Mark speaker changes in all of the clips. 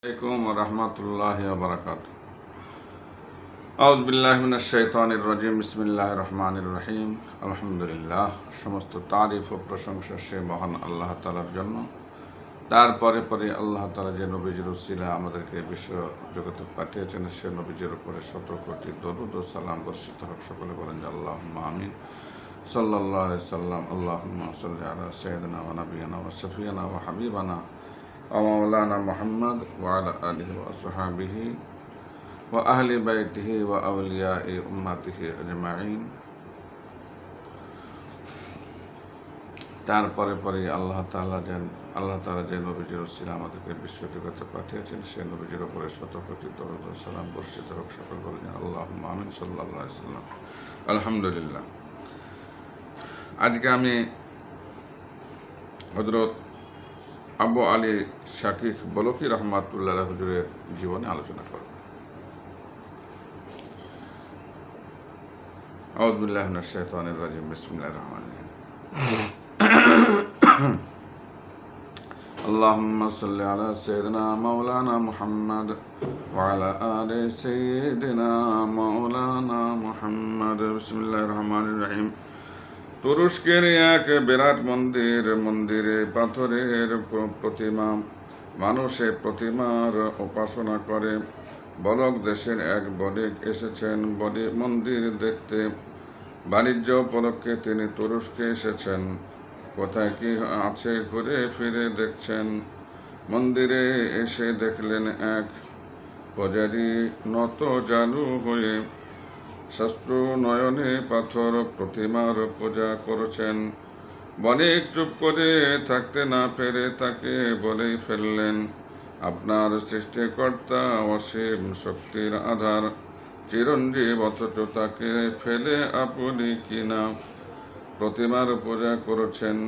Speaker 1: আলাইকুম রহমতুল্লাহি ওয়া বারাকাতুহু। আউযু বিল্লাহি মিনাশ শাইতানির রাজিম। বিসমিল্লাহির রহমানির রহিম। আলহামদুলিল্লাহ। সমস্ত তারিফ ও প্রশংসা সে মহান আল্লাহ তাআলার জন্য। তারপরে আল্লাহ তাআলা যে নবীজির উসিলা আমাদেরকে বিশ্ব জগতে পাঠিয়েছেন, সে নবীজির উপরে শত কোটি দরুদ ও সালাম বর্ষিত হোক। সকলে বলেন যে আল্লাহুম্মা আমিন। সাল্লাল্লাহু আলাইহি সাল্লাম। আল্লাহুম্মা সাল্লি আলা সাইয়্যিদিনা ওয়া নাবিয়িনা ওয়া শাফিয়িনা ওয়া হাবিবানা মাওলানা মুহাম্মদ ওয়া আলা আলিহি ওয়া আসহাবিহি ওয়া আহলি বাইতিহি ওয়া আউলিয়াই উম্মাতিহি আজমাইন। তারপরে আল্লাহ তাআলা যে নবীজির উসিলা আমাদেরকে বিশ্বজগতে পাঠিয়েছেন, সে নবীজির উপরে শত কোটি দরুদ ও সালাম বর্ষিত হোক। সকল বলেন আল্লাহুম্মা আমিন। সাল্লাল্লাহু আলাইহি সাল্লাম। আলহামদুলিল্লাহ। আজকে আমি হযরত আবু আলী শাকিক বলকি রহমাতুল্লাহ হুজুরের জীবনে আলোচনা করব। আউযু বিল্লাহি মিনাশ শাইতানির রাজিম। বিসমিল্লাহির রহমানির রহিম। আল্লাহুম্মা সাল্লি আলা সাইয়্যিদিনা মাওলানা মুহাম্মদ ওয়া আলা আলি সাইয়্যিদিনা মাওলানা মুহাম্মদ। বিসমিল্লাহির রহমানির রহিম। তুরস্কের এক বিরাট মন্দিরে পাথরের প্রতিমা, মানুষে প্রতিমার উপাসনা করে। বলক দেশের এক বণিক এসেছেন মন্দির দেখতে। বাণিজ্য উপলক্ষে তিনি তুরস্কে এসেছেন। কোথায় কি আছে ঘুরে ফিরে দেখছেন। মন্দিরে এসে দেখলেন এক পূজারী নত জানু হয়ে শাস্ত্র নয়নে পাথর প্রতিমার পূজা করেছেন। বণিক চুপ করে থাকতে না পেরে তাকে বলেই ফেললেন, আপনার সৃষ্টিকর্তা অসীম শক্তির আধার, চিরঞ্জীব, অথচ তাকে ফেলে আপনি কিনা প্রতিমার পূজা করেছেন।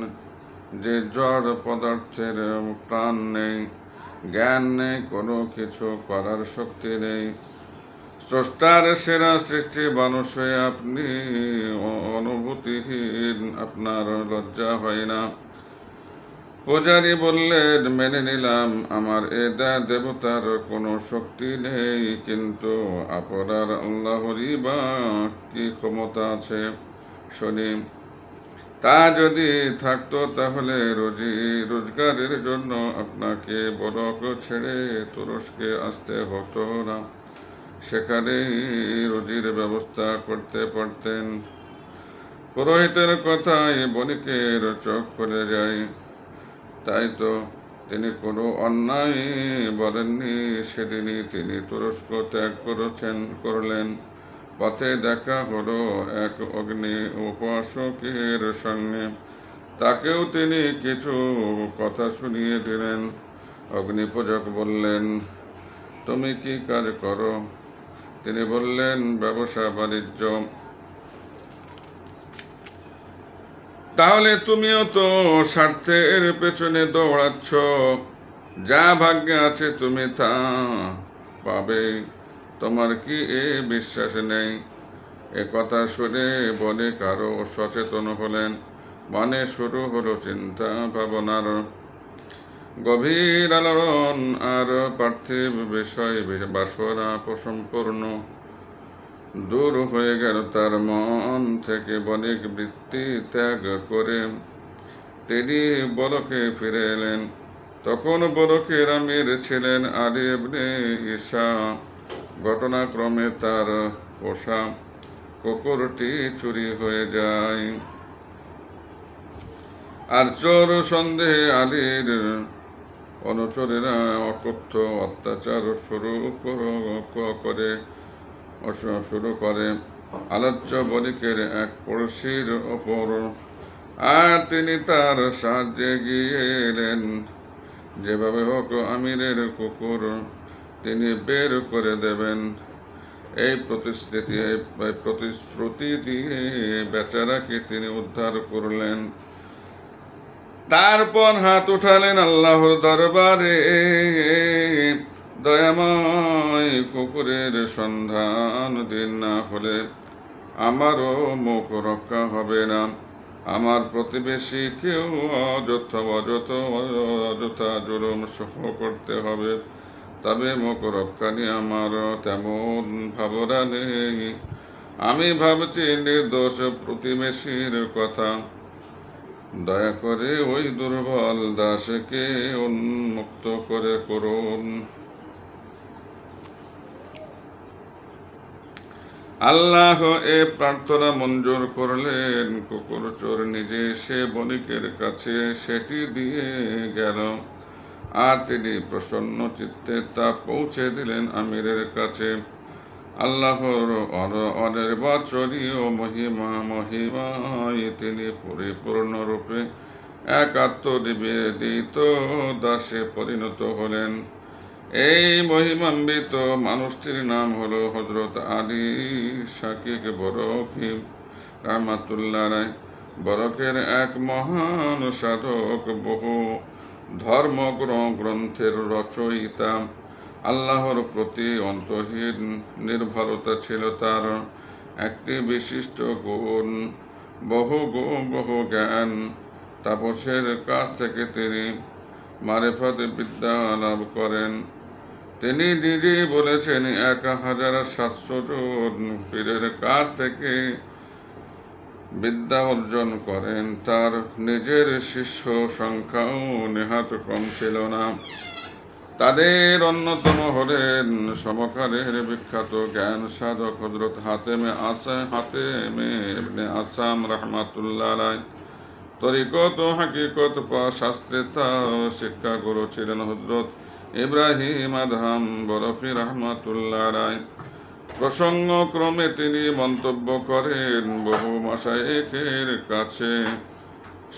Speaker 1: যে জড় পদার্থের প্রাণ নেই, জ্ঞান নেই, কোনো কিছু করার শক্তি নেই, স্রষ্টার সেরা সৃষ্টি মানুষ হয়ে আপনি অনুভূতিহীন, আপনার লজ্জা হয় না? পূজারী বললেন, মেনে নিলাম আমার এ দেবতার কোনো শক্তি নেই, কিন্তু আপনার আল্লাহরই বা কি ক্ষমতা আছে শুনি। তা যদি থাকতো তাহলে রোজগারের জন্য আপনাকে বলক ছেড়ে তুরস্কে আসতে হতো না, সেখানেই রুজির ব্যবস্থা করতে পারতেন। পুরোহিতের কথায় বণিকের চোখ খুলে যায়। তাই তো তিনি কোনো অন্যায় বলেননি। সেদিনই তিনি তুরস্ক ত্যাগ করলেন। পথে দেখা হলো এক অগ্নি উপাসকের সঙ্গে। তাকেও তিনি কিছু কথা শুনিয়ে দিলেন। অগ্নিপূজক বললেন, তুমি কি কাজ করো? তিনি বললেন, ব্যবসা বাণিজ্য। তাহলে তুমিও তো স্বার্থের পেছনে দৌড়াচ্ছ। যা ভাগ্যে আছে তুমি তা পাবে। তোমার কি এ বিশ্বাস নেই? এ কথা শুনে বণিক আরো সচেতন হলেন। মনে শুরু হলো চিন্তা ভাবনার গভীর আলোড়ন, আর পার্থিব বিষয় বাসনা সম্পূর্ণ দূর হয়ে গেল তার মন থেকে। বণিক বৃত্তি ত্যাগ করে তিনি বলকে ফিরে এলেন। তখন বলকের আমির ছিলেন আলী ইবনে ঈসা। ঘটনাক্রমে তার পোষা কুকুরটি চুরি হয়ে যায়, আর চোর সন্দেহে আলীর অনুচরেরা অকথ্য অত্যাচার শুরু করে আলোচ্য বণিকের এক পড়শির ওপর। আর তিনি তার সাহায্যে গিয়ে এলেন। যেভাবে হোক আমিরের কুকুর তিনি বের করে দেবেন, এই প্রতিশ্রুতি দিয়ে বেচারাকে তিনি উদ্ধার করলেন। তারপর হাত উঠালেন আল্লাহর দরবারে, দয়াময় কুকুরের সন্ধান দিন, না হলে আমারও মুখ রক্ষা হবে না। আমার প্রতিবেশী কেউ অযথা জুলুম সহ করতে হবে। তবে মুখ রক্ষানি আমার তেমন ভাবনা নেই। আমি ভাবছি নির্দোষ প্রতিবেশীর কথা। দয়া করে ওই দুর্বল দাসকে উন্মুক্ত করে করুন। আল্লাহ এ প্রার্থনা মঞ্জুর করলেন। কুকুর চোর নিজে সে বণিকের কাছে সেটি দিয়ে গেল, আর তিনি প্রসন্ন চিত্তে তা পৌঁছে দিলেন আমিরের কাছে। আল্লাহর অনির্বাচনীয় মহিমায় তিনি পরিপূর্ণরূপে এক আত্মনিবেদিত দাসে পরিণত হলেন। এই মহিমান্বিত মানুষটির নাম হলো হযরত আলী শাকিক বরকি রাহমাতুল্লাহ আলাইহ। বরকের এক মহান সাধক, বহু ধর্ম গ্রন্থের রচয়িতা। আল্লাহর প্রতি অন্তহীন নির্ভরতা ছিল তার একটি বিশিষ্ট গুণ। বহু জ্ঞান তাপসের কাছ থেকে তিনি মারিফত বিদ্যা লাভ করেন। তিনি নিজেই বলেছেন 1700 জন পীরের কাছ থেকে বিদ্যা অর্জন করেন। তার নিজের শিষ্য সংখ্যাও নেহাত কম ছিল না। তাদের অন্যতম হলেন সমকালের বিখ্যাত জ্ঞান সাধক হযরত হাতেমে ইবনে আসাম রাহমাতুল্লাহ আলাইহ। তরিকত ও হাকিকত শাস্ত্রে তার শিক্ষাগুরু ছিলেন হযরত ইব্রাহিম আদহাম বরফি রাহমাতুল্লাহ আলাইহ। প্রসঙ্গক্রমে তিনি মন্তব্য করেন, বহু মাশায়েখের কাছে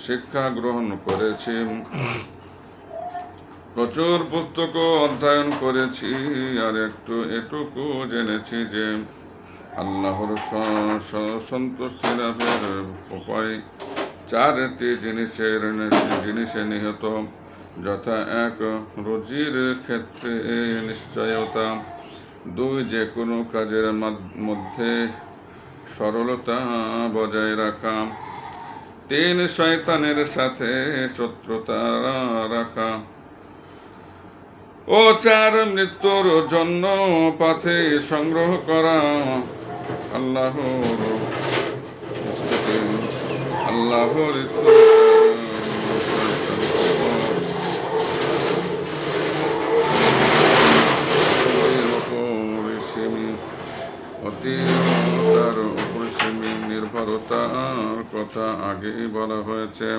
Speaker 1: শিক্ষা গ্রহণ করেছি, প্রচুর পুস্তক অধ্যয়ন করেছি, আর এটুকু জেনেছি যে আল্লাহর সন্তুষ্টি লাভের উপায় 4টি জিনিসে নিহত, যথা 1 রুজির ক্ষেত্রে নিশ্চয়তা, 2 যে কোনো কাজের মধ্যে সরলতা বজায় রাখা, 3 শয়তানের সাথে শত্রুতা রাখা, ও 4 মৃত্যুর জন্য পাথে সংগ্রহ করা। আল্লাহর অপরিসীম নির্ভরতার কথা আগেই বলা হয়েছে।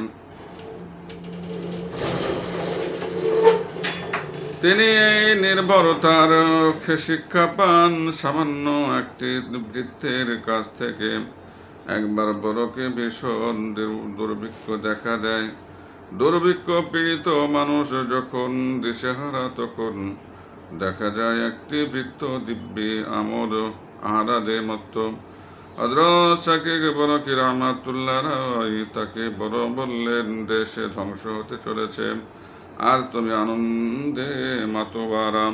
Speaker 1: তিনি এই নির্ভরতার শিক্ষা পান সামান্য একটি বৃদ্ধের কাছ থেকে। একবার বরকে ভীষণ দুর্ভিক্ষ দেখা দেয়। দুর্ভিক্ষ পীড়িত মানুষ যখন দিশেহারা, তখন দেখা যায় একটি বৃদ্ধ দিব্যি আমোদ আহ্লাদে মত্ত। হযরত শাকিক বরকি রাহমাতুল্লাহ আলাইহ তাকে বললেন, দেশে ধ্বংস হতে চলেছে, আর তুমি আনন্দে মাতোয়ারা।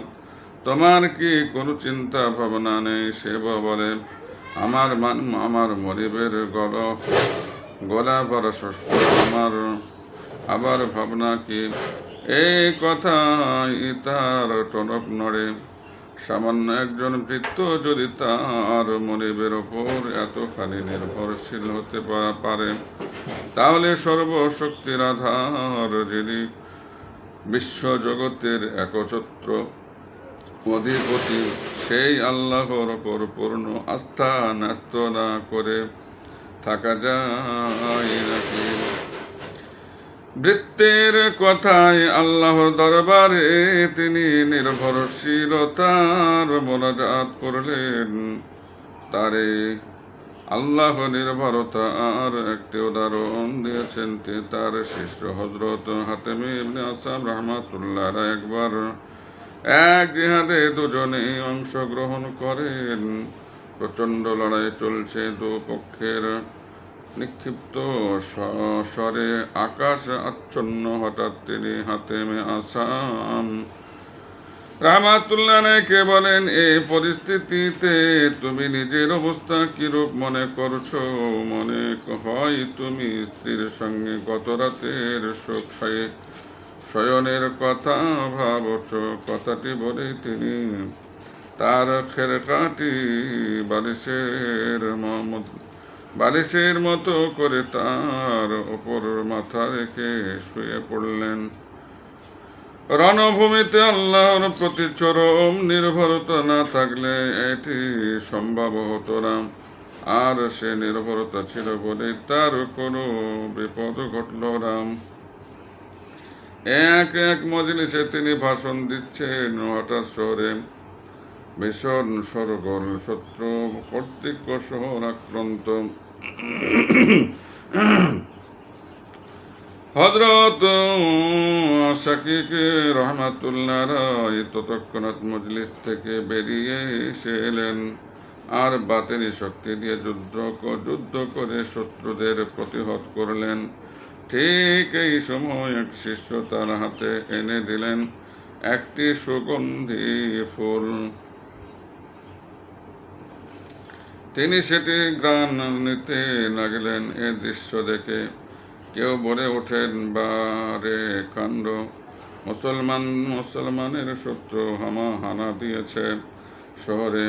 Speaker 1: তোমার কি কোনো চিন্তা ভাবনা নেই? সে বলে, আমার মরিবের গলা ভরা শস্য, আমার আবার ভাবনা কি? এই কথাই তার টনক নড়ে। সামান্য একজন বৃত্ত যদি তার মনিবের ওপর এতখানি নির্ভরশীল হতে পারে, তাহলে সর্বশক্তির আধার, যিনি বিশ্বজগতের একছত্র অধিপতি, সেই আল্লাহর ওপর পূর্ণ আস্থা ন্যস্ত না করে থাকা যায় নাকি? বৃত্তের কথায় আল্লাহর দরবারে তিনি নির্ভরশীলতার মোনাজাত করলেন। তারে আল্লাহ নির্ভরতা আর একটি উদাহরণ দিয়েছেন। তার শিষ্য হযরত হাতেমে ইবনে আসাম রাহমাতুল্লাহ আলাইহ একবার এক জিহাদে দুজনেই অংশগ্রহণ করেন। প্রচণ্ড লড়াই চলছে। দুপক্ষের নিক্ষিপ্ত স্বরে আকাশ আচ্ছন্ন। হঠাৎ তিনি হাতেমে আসাম রাহমাতুল্লাহ আলাইহিকে বলেন, এই পরিস্থিতিতে তুমি নিজের অবস্থা কিরূপ মনে করছো? মনে হয় তুমি স্ত্রীর সঙ্গে গত রাতের শয়নের কথা ভাবছ, কথাটি বলে তিনি তার খেরকাটি বালিশের মতো করে তার ওপর মাথা রেখে শুয়ে পড়লেন। রণভূমিতে আল্লাহর প্রতি চরম নির্ভরতা না থাকলে এটি সম্ভব হতো না, আর সে নির্ভরতা ছিল বলে তার কোনো বিপদ ঘটল না। এক এক মজলিসে তিনি ভাষণ দিচ্ছেন। হঠাৎ শহরে ভীষণ সরগোল, শত্রু কর্তৃক শহর আক্রান্ত। হযরত শাকিক রহমাতুল্লাহ তৎক্ষণাৎ মজলিস থেকে বেরিয়ে এসে এলেন আর বাতিনি শক্তি দিয়ে যুদ্ধ করে শত্রুদের প্রতিহত করলেন। ঠিক এই সময় এক শিষ্য তার হাতে এনে দিলেন একটি সুগন্ধি ফুল। তিনি সেটি ঘ্রাণ নিতে লাগলেন। এ দৃশ্য দেখে কেউ বলে ওঠেন, বারে কাণ্ড, মুসলমানের শত্রু হানা দিয়েছে শহরে,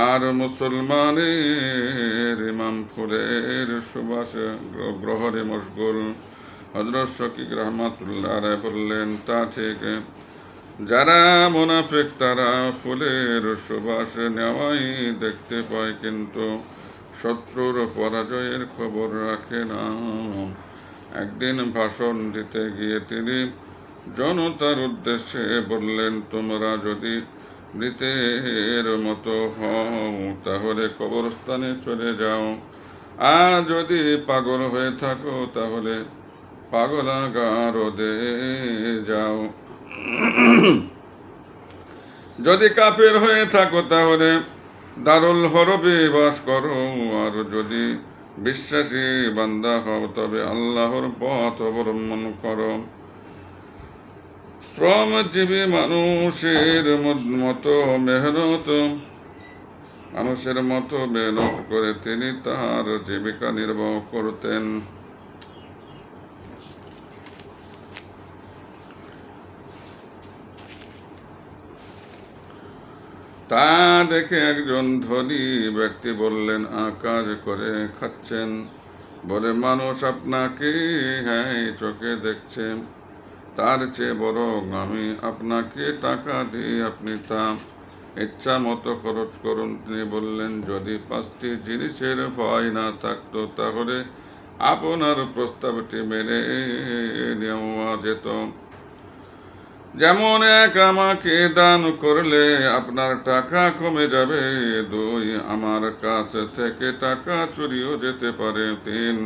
Speaker 1: আর মুসলমানের ইমাম ফুলের সুবাস গ্রহণে মশগুল। হযরত শাকিক রহমাতুল্লাহ বললেন, তা ঠিক, যারা মুনাফিক তারা ফুলের সুবাস নেওয়াই দেখতে পায়, কিন্তু শত্রুর পরাজয়ের খবর রাখে না। একদিন ভাষণ দিতে গিয়ে তিনি জনতার উদ্দেশ্যে বললেন, তোমরা যদি মৃতের মতো হও তাহলে কবরস্থানে চলে যাও, আর যদি পাগল হয়ে থাকো তাহলে পাগলাগারদে যাও, যদি কাফের হয়ে থাকো তাহলে দারুল হরবে বাস করো, আর যদি বিশ্বাসী বান্দা হও তবে আল্লাহর পথ অবলম্বন করো। শ্রমজীবী মানুষের মতো মেহনত করে তিনি তার জীবিকা নির্বাহ করতেন। তা দেখে একজন ধনী ব্যক্তি বললেন, কাজ করে খাচ্ছেন বলে মানুষ আপনাকে চোখে দেখছে, তার চেয়ে বরং আমি আপনাকে টাকা দিই, আপনি তা ইচ্ছা মতো খরচ করুন। তিনি বললেন, যদি 5টি জিনিসের ভয় না থাকতো তাহলে আপনার প্রস্তাবটি মেনে নেওয়া যেত। যেমন 1, আমাকে দান করলে আপনার টাকা কমে যাবে। 2, আমার কাছ থেকে টাকা চুরিও যেতে পারে। 3,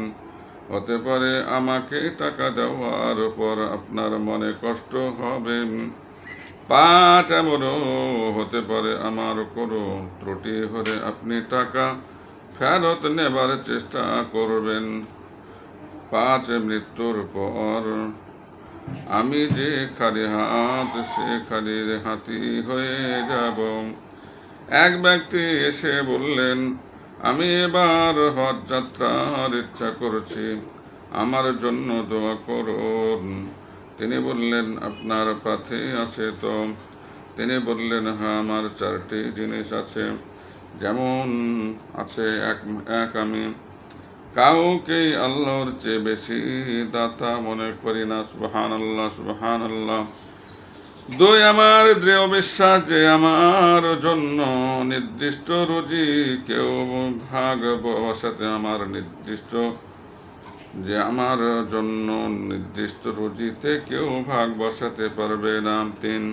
Speaker 1: হতে পারে আমাকে টাকা দেওয়ার পর আপনার মনে কষ্ট হবে। 5, এমনও হতে পারে আমার কোনো ত্রুটি হলে আপনি টাকা ফেরত নেবার চেষ্টা করবেন। 5, মৃত্যুর পর আমি যে খালি হাত সে খালি হাতি হয়ে যাব। এক ব্যক্তি এসে বললেন, আমি এবার হজ যাত্রার ইচ্ছা করছি, আমার জন্য দোয়া করুন। তিনি বললেন, আপনার পথে আছে তো? তিনি বললেন, হ্যাঁ, আমার 4টি জিনিস আছে। যেমন আছে, এক আমি কাউকে আল্লাহর চেয়ে বেশি দাতা মনে করি না, সুবহানাল্লাহ সুবহানাল্লাহ। 2, আমার দৃঢ় বিশ্বাস যে আমার জন্য নির্দিষ্ট রুজি কেউ ভাগ বসাতে আমার জন্য নির্দিষ্ট রুজিতে কেউ ভাগ বসাতে পারবে না। 3,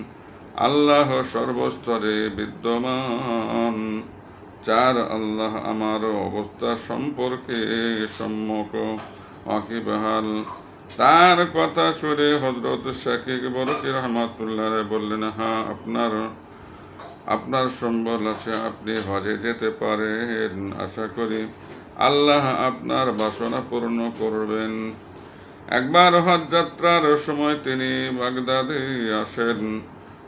Speaker 1: আল্লাহ সর্বস্তরে বিদ্যমান। 4, আল্লাহ আমার অবস্থা সম্পর্কে সম্যক ওয়াকিবহাল। তার কথা শুনে হযরত শাকিক রহমাতুল্লাহ বললেন, হ্যাঁ, আপনার সম্বল আছে, আপনি হজে যেতে পারেন। আশা করি আল্লাহ আপনার বাসনা পূর্ণ করবেন। একবার হজ যাত্রার সময় তিনি বাগদাদে আসেন।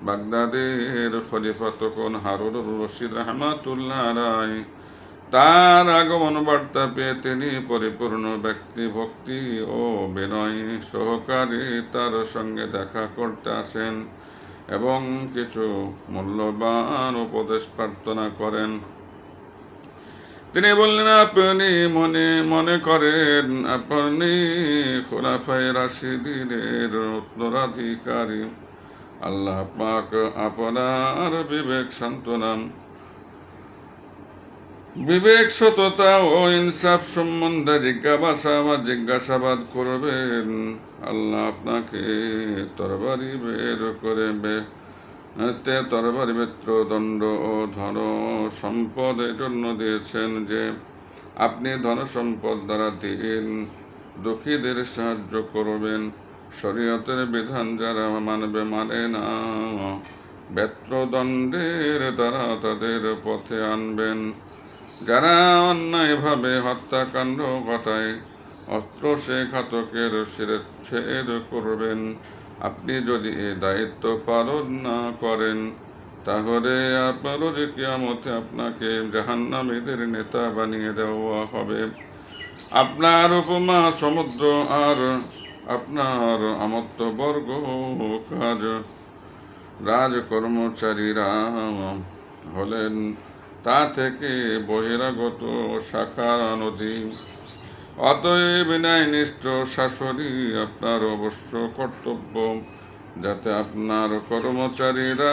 Speaker 1: বাগদাদের খলিফা তখন হারুনুর রশিদ রহমাতুল্লাহ আলাইহি। তার আগমন বার্তা পেয়ে তিনি পরিপূর্ণ ব্যক্তি ভক্তি ও বিনয় সহকারে তার সঙ্গে দেখা করতে আসেন এবং কিছু মূল্যবান উপদেশ প্রার্থনা করেন। তিনি বললেন, আপনি মনে মনে করেন আপনি খুলাফায়ে রাশিদিনের উত্তরাধিকারী। আল্লাহ পাক আপনার বিবেক সান্ত্বনা, বিবেক সততা ও ইনসাফ সম্বন্ধে জিজ্ঞাসাবাদ করবেন। আল্লাহ আপনাকে তরবারি বের করে তরবারি দণ্ড ও ধন সম্পদ জন্য দিয়েছেন যে আপনি ধন সম্পদ দ্বারা দিন দুঃখীদের সাহায্য করবেন। শরীয়তের বিধান যারা মানে না, বেত্রদণ্ডের দ্বারা তাদের পথে আনবেন। যারা অন্যায়ভাবে হত্যাকাণ্ড ঘটায় অস্ত্র সে ঘাতকের শিরচ্ছেদ করবেন। আপনি যদি এ দায়িত্ব পালন না করেন তাহলে আপনার রোজে কিয়ামতে আপনাকে জাহান্নামীদের নেতা বানিয়ে দেওয়া হবে। আপনার উপমা সমুদ্র আর আপনার অমর্ত্যবর্গ কাজ রাজকর্মচারীরা হলেন তা থেকে বহিরাগত শাখা নদী। অতএব ন্যায়নিষ্ঠ শাসনই আপনার অবশ্য কর্তব্য, যাতে আপনার কর্মচারীরা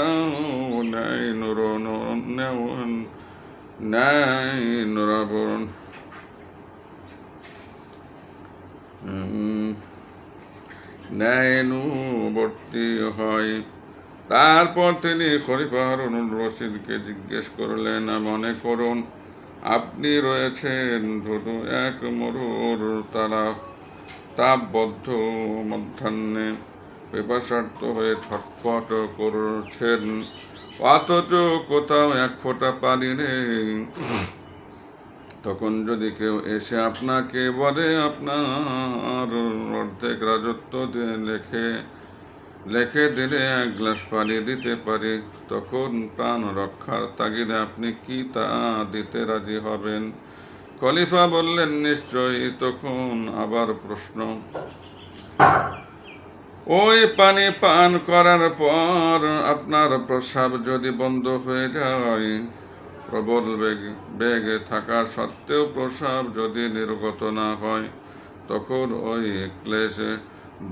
Speaker 1: ন্যায়ানুবর্তী হয়। তারপর তিনি খলিফা হারুনুর রশিদকে জিজ্ঞেস করলেন, মনে করুন আপনি রয়েছেন ধরু এক মরুর তাপবদ্ধ মধ্যাহ্নে, পিপাসার্ত হয়ে ছটফট করছেন, অথচ কোথাও এক ফোঁটা পানি নেই। তখন যদি কেউ এসে আপনাকে বলে আপনার অর্ধেক রাজত্ব লেখে দিলে এক গ্লাস পানি দিতে পারি, তখন প্রাণ রক্ষার তাগিদে আপনি কি তা দিতে রাজি হবেন? খলিফা বললেন, নিশ্চয়ই। তখন আবার প্রশ্ন, ওই পানি পান করার পর আপনার প্রস্রাব যদি বন্ধ হয়ে যায়, প্রবল বেগে থাকা সত্ত্বেও প্রস্রাব যদি নির্গত না হয়, তখন ওই ক্লেশে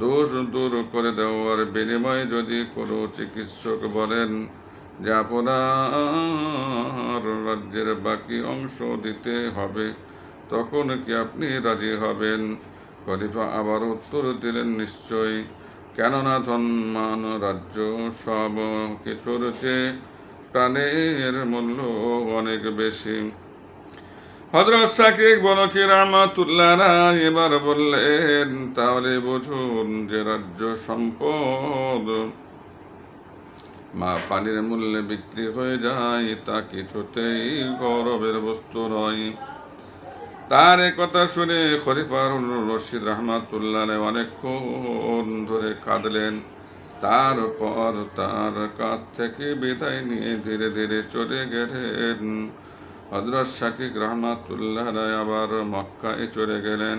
Speaker 1: দোষ দূর করে দেওয়ার বিনিময়ে যদি কোনো চিকিৎসক বলেন যে আপনার রাজ্যের বাকি অংশ দিতে হবে, তখন কি আপনি রাজি হবেন? খলিফা আবার উত্তর দিলেন, নিশ্চয়ই। কেননা ধনমান রাজ্য সব কিছুর চেয়ে প্রাণের মূল্য অনেক বেশি। হযরত শাকিক বলকি রাহমাতুল্লাহ এবার বললেন, তাহলে বুঝুন যে রাজ্য সম্পদ পানির মূল্যে বিক্রি হয়ে যায় তা কিছুতেই গৌরবের বস্তু নয়। তার কথা শুনে খলিফা হারুনুর রশিদ রাহমাতুল্লাহ অনেকক্ষণ ধরে কাঁদলেন। তারপর তার কাছ থেকে বিদায় নিয়ে ধীরে ধীরে চলে গেলেন। হযরত শাকিক রাহমাতুল্লাহ আবার মক্কায় চলে গেলেন।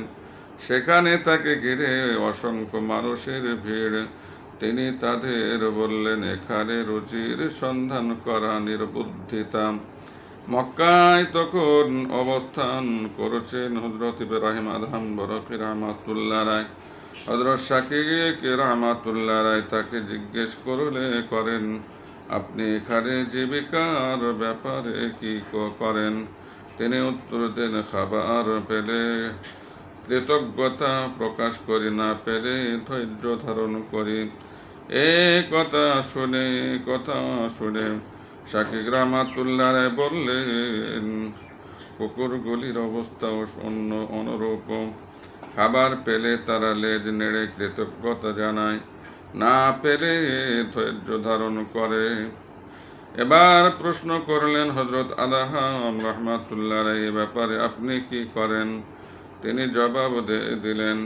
Speaker 1: সেখানে তাকে ঘিরে অসংখ্য মানুষের ভিড়। তিনি তাদের বললেন, এখানে রুজির সন্ধান করা নির্বুদ্ধিতা। মক্কায় তখন অবস্থান করেছেন হযরত ইব্রাহিম আদহাম বরকি রাহমাতুল্লাহ রায়। হযরত শাকিক রাহমাতুল্লাহ রায় তাকে জিজ্ঞেস করেন, আপনি এখানে জীবিকার ব্যাপারে কি করেন? তিনি উত্তর দেন, খাবার পেলে কৃতজ্ঞতা প্রকাশ করি, না পেলে ধৈর্য ধারণ করি। কথা শুনে শাকিক রাহমাতুল্লাহ রায় বললেন, কুকুরগুলির অবস্থাও অনুরূপ। খাবার পেলে তারা লেজ নেড়ে কৃতজ্ঞতা জানায়, না পেলে ধৈর্য ধারণ করে। এবার প্রশ্ন করলেন হযরত আদহাম রাহমাতুল্লাহ রায়, এ ব্যাপারে আপনি কি করেন? তিনি জবাব দিলেন,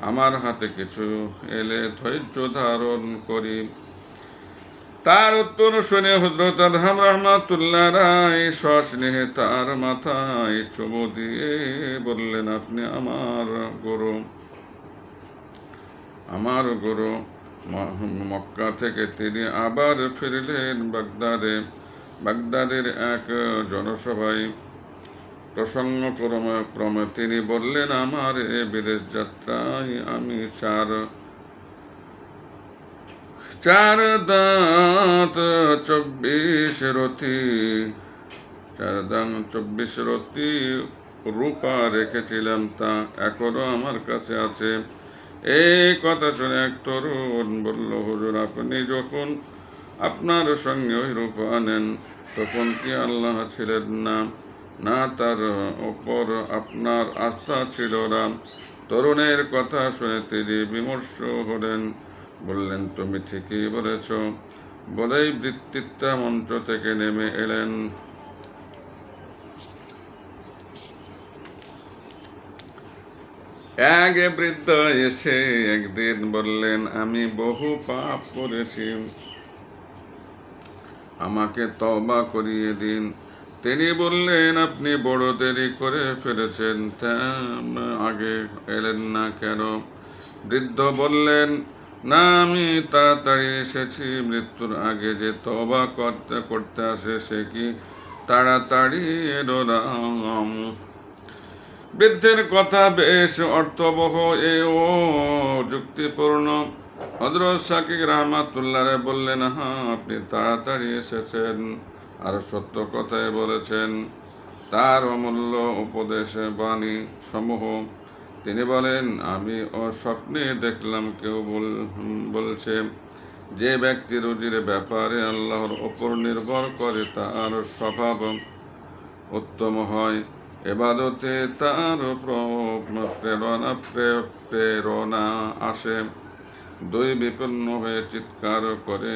Speaker 1: আমার হাতে কিছু এলে ধৈর্য ধারণ করি, তার উত্তর শুনে হযরত আদহাম রাহমাতুল্লাহ রায় সস্নেহে তার মাথায় চুমু দিয়ে বললেন, আপনি আমার গুরু। মক্কা থেকে তিনি আবার ফিরলেন বাগদাদের এক জনসভায়। প্রসঙ্গক্রমে তিনি বললেন, আমার এ বিদেশ যাত্রায় আমি চার দাঁত 24 রতি রূপা রেখেছিলাম, তা এখনো আমার কাছে আছে। এই কথা শুনে এক তরুণ বলল, হুজুর, আপনি যখন আপনার সঙ্গে ওই রূপা আনেন তখন কি আল্লাহ ছিলেন না? না তার ওপর আপনার আস্থা ছিল না? তরুণের কথা শুনে তিনি বিমর্ষ হলেন। বললেন, তুমি ঠিকই বলেছ। বলেই বক্তৃতা মঞ্চ থেকে নেমে এলেন। এক বৃদ্ধ এসে একদিন বললেন, আমি বহু পাপ করেছি, আমাকে তওবা করিয়ে দিন। তিনি বললেন, আপনি বড় দেরি করে ফেলেছেন, তা আগে এলেন না কেন? বৃদ্ধ বললেন, না, আমি তাড়াতাড়ি এসেছি। মৃত্যুর আগে যে তওবা করতে আসে সে কি তাড়াতাড়ি এলো না? বৃদ্ধের কথা বেশ অর্থবহ ও যুক্তিপূর্ণ। হযরত শাকির রাহমাতুল্লাহ বললেন, হ্যাঁ, আপনি তাড়াতাড়ি এসেছেন আর সত্য কথাই বলেছেন। তার অমূল্য উপদেশ বাণী সমূহ। তিনি বলেন, আমি স্বপ্নে দেখলাম কেউ বলছে, যে ব্যক্তি রুজির ব্যাপারে আল্লাহর ওপর নির্ভর করে তার স্বভাব উত্তম হয়, ইবাদতে তার প্রেরণা আসে। দুই বিপন্ন হয়ে চিৎকার করে,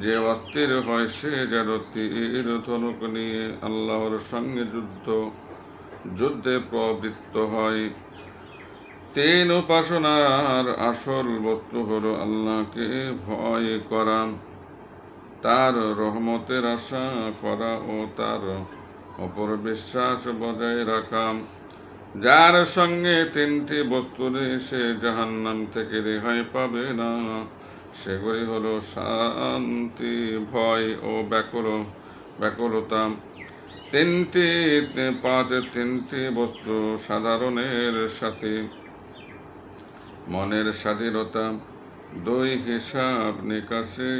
Speaker 1: যে অস্থির হয় সে যেন তীর ধনুক নিয়ে আল্লাহর সঙ্গে যুদ্ধে প্রবৃত্ত হয়। তিন উপাসনার আসল বস্তু হলো আল্লাহকে ভয় করা, তার রহমতের আশা করা ও তার অপর বিশ্বাস বজায় রাখা। যার সঙ্গে তিনটি বস্তু নেই সে জাহান্নাম থেকে রেহাই পাবে না। সেগুলি হলো শান্তি, ভয় ও ব্যাকুলতা। তিনটি বস্তু সাধারণের সাথে মনের স্বাধীনতা, দুই হিসাব নিকাশে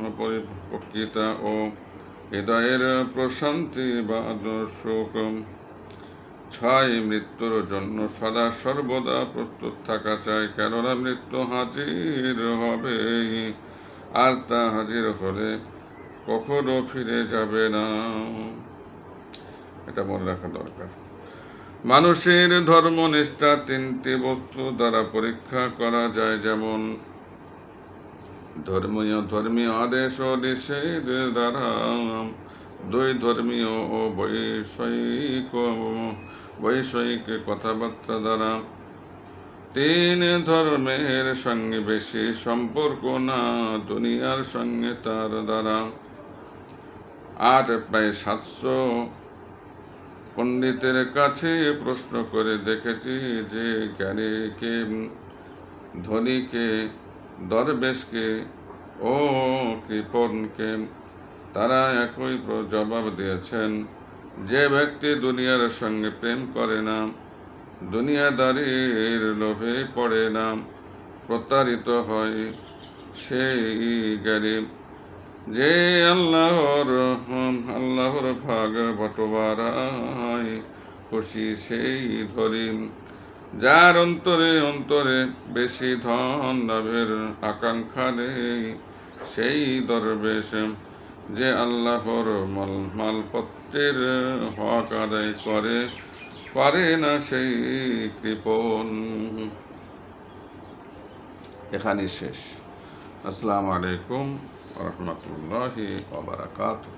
Speaker 1: অপরিপক্কতা ও হৃদয়ের প্রশান্তি বা সুখ। 6, মৃত্যুর জন্য সদা সর্বদা প্রস্তুত থাকা চাই, কেননা মৃত্যু হাজির হবে, আর তা হাজির হলে কখনো ফিরে যাবে না। এটা মনে রাখা দরকার। মানুষের ধর্মনিষ্ঠা তিনটি বস্তু দ্বারা পরীক্ষা করা যায়, যেমন ধর্মীয় আদেশ ও নিষেধ দ্বারা, দুই ধর্মীয় ও বৈষয়িক কথাবার্তা দ্বারা, তিন ধর্মের সঙ্গে বেশি সম্পর্ক না দুনিয়ার সঙ্গে তার দ্বারা। 8, প্রায় 700 পণ্ডিতের কাছে প্রশ্ন করে দেখেছি যে জ্ঞানীকে, ধনীকে, দরবেশকে ও কৃপণকে তারা একই জবাব দিয়েছেন, যে ব্যক্তি দুনিয়ার সঙ্গে প্রেম করে না, দুনিয়াদারির লোভে পড়ে না, প্রতারিত হয়, সেই জ্ঞানী। যে আল্লাহর ভাগ বটবারায় খুশি সেই ধরি, যার অন্তরে বেশি ধন লাভের আকাঙ্ক্ষা নেই সেই দরবেশ, যে আল্লাহর মালপত্রের হক আদায় পারে না সেই কৃপণ। এখানেই শেষ। আসসালামু আলাইকুম ওয়া রাহমাতুল্লাহি ওয়া বারাকাতুহু।